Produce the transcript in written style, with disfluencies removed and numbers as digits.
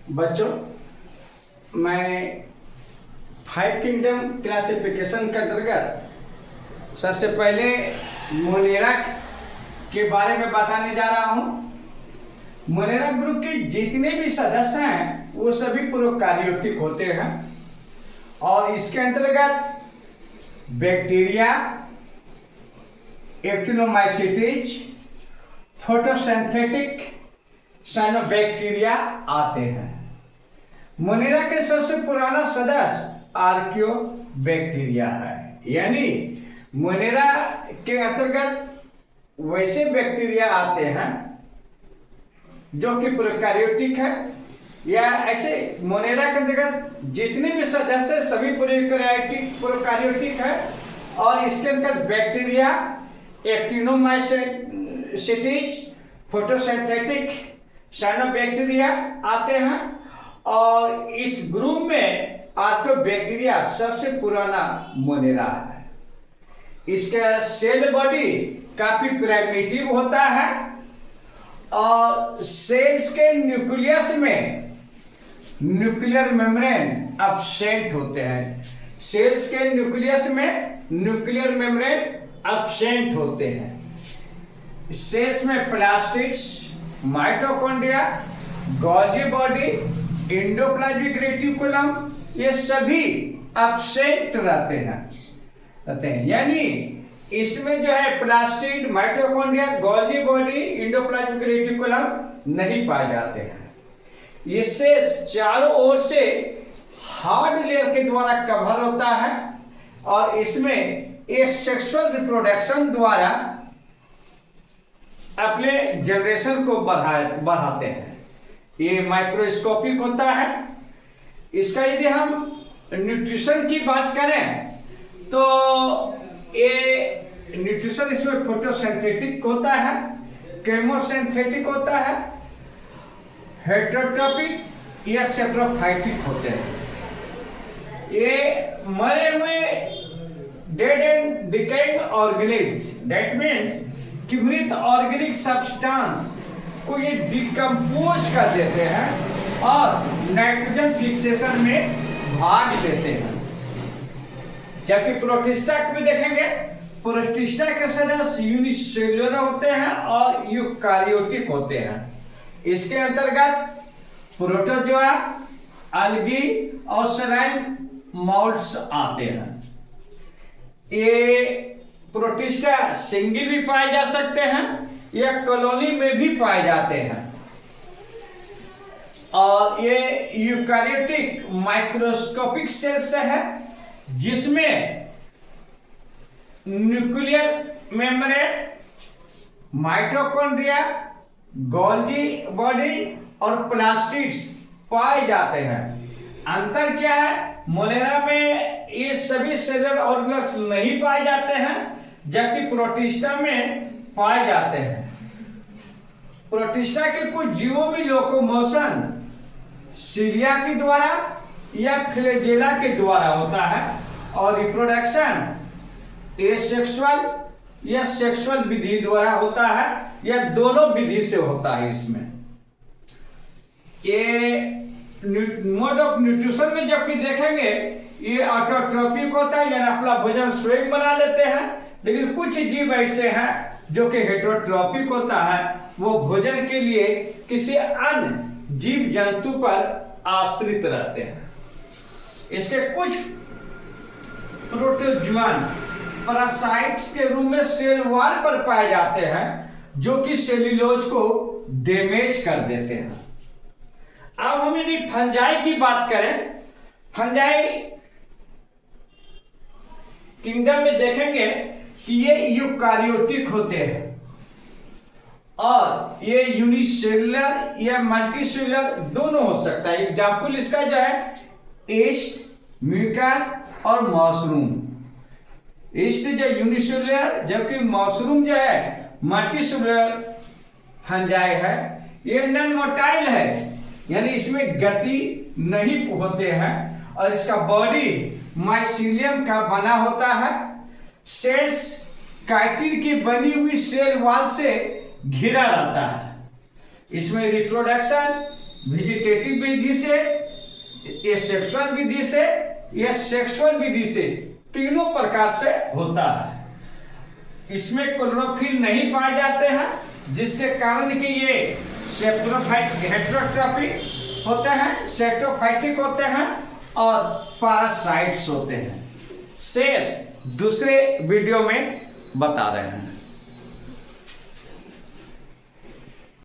बच्चों, मैं 5 kingdom classification के अंतर्गत सबसे पहले मोनेरा के बारे में बताने जा रहा हूँ। मोनेरा ग्रुप के जितने भी सदस्य हैं वो सभी प्रोकार्योटिक होते हैं और इसके अंतर्गत बैक्टीरिया, एक्टिनोमाइसीट्स, फोटोसिंथेटिक साइनोबैक्टीरिया आते हैं। मोनेरा के सबसे पुराना सदस्य आर्कियोबैक्टीरिया है, यानी मोनेरा के अंतर्गत वैसे बैक्टीरिया आते हैं जो कि प्रोकार्योटिक है, या ऐसे मोनेरा के अंतर्गत जितने भी सदस्य सभी प्रोकार्योटिक है और इसके अंतर्गत बैक्टीरिया, एक्टिनोमाइसीट्स, फोटोसिंथेटिक साइनोबैक्टीरिया आते हैं और इस ग्रुप में आर्कियोबैक्टीरिया सबसे पुराना मोनेरा है। इसका सेल बॉडी काफी प्रिमिटिव होता है और सेल्स के न्यूक्लियस में न्यूक्लियर मेम्ब्रेन एब्सेंट होते हैं। सेल्स के न्यूक्लियस में न्यूक्लियर मेम्ब्रेन एब्सेंट होते हैं। सेल्स में plastids, mitochondria, Golgi body, endoplasmic reticulum ये सभी एब्सेंट रहते हैं। यानी इसमें जो है plastid, mitochondria, Golgi body, endoplasmic reticulum नहीं पाए जाते हैं। ये सेल्स चारों ओर से हार्ड लेयर के द्वारा कवर होता है और इसमें एक सेक्सुअल रिप्रोडक्शन द्वारा अपने जनरेशन को बढ़ाते हैं। ये माइक्रोस्कोपिक होता है। इसका यदि हम न्यूट्रिशन की बात करें तो ये न्यूट्रिशन इसमें फोटोसिंथेटिक होता है, केमोसिंथेटिक होता है, हेटेरोट्रोपिक या सेप्रोफाइटिक होते हैं। ये मरे हुए dead and decaying organism, that means कि मृत ऑर्गेनिक सब्सटेंस को ये डिकम्पोज कर देते हैं और नाइट्रोजन फिक्सेशन में भाग देते हैं। जबकि प्रोटिस्टा भी देखेंगे, प्रोटिस्टा के सदस्य यूनिसेल्युलर होते हैं और यूकार्योटिक होते हैं। इसके अंतर्गत प्रोटोजोआ, अलगी और सेराइन मोल्ड्स आते हैं। ये प्रोटिस्टा सिंगल भी पाए जा सकते हैं या कॉलोनी में भी पाए जाते हैं और ये यूकार्योटिक माइक्रोस्कोपिक सेल्स है जिसमें nuclear membrane, mitochondria, Golgi body और प्लास्टिड्स पाए जाते हैं। अंतर क्या है? मोनेरा में ये सभी सेलुलर ऑर्गेनल्स नहीं पाए जाते हैं जबकि प्रोटिस्टा में पाए जाते हैं। प्रोटिस्टा के कुछ जीवों में लोकोमोशन सीलिया के द्वारा या फ्लैजेला के द्वारा होता है और रिप्रोडक्शन एसेक्सुअल या सेक्सुअल विधि द्वारा होता है या दोनों विधि से होता है। इसमें ये मोड ऑफ न्यूट्रिशन में जबकि देखेंगे ये ऑटोट्रोपिक होता है, यानी अपना भोजन स्वयं बना लेते हैं, लेकिन कुछ जीव ऐसे हैं जो कि हेटेरोट्रोपिक होता है, वो भोजन के लिए किसी अन्य जीव जंतु पर आश्रित रहते हैं। इसके कुछ प्रोटोजुआन पैरासाइट्स के रूप में सेल वॉल पर पाए जाते हैं जो कि सेल्यूलोज को डैमेज कर देते हैं। अब हम यदि फंजाई की बात करें, फंजाई किंगडम में देखेंगे कि ये यूकार्योटिक होते हैं और ये यूनिसेलुलर या मल्टीसेलुलर दोनों हो सकता है। एग्जाम्पल इसका जो है ईस्ट, म्यूकर और मशरूम। ईस्ट जो यूनिसेलुलर जबकि मशरूम जो है मल्टीसेलुलर फंजाई है। ये नॉन मोटाइल है, यानी इसमें गति नहीं होते हैं और इसका बॉडी माइसीलियम का बना होता है। सेल्स काइटिन की बनी हुई सेल वॉल से घिरा रहता है। इसमें रिप्रोडक्शन वेजिटेटिव विधि से, ये सेक्सुअल विधि से, ये सेक्सुअल विधि से, तीनों प्रकार से होता है। इसमें क्लोरोफिल नहीं पाए जाते हैं, जिसके कारण कि ये हेटेरोट्रॉपिक होते हैं, सेक्टोफाइटिक होते हैं और पैरासाइट्स होते हैं। शेष दूसरे वीडियो में बता रहे हैं।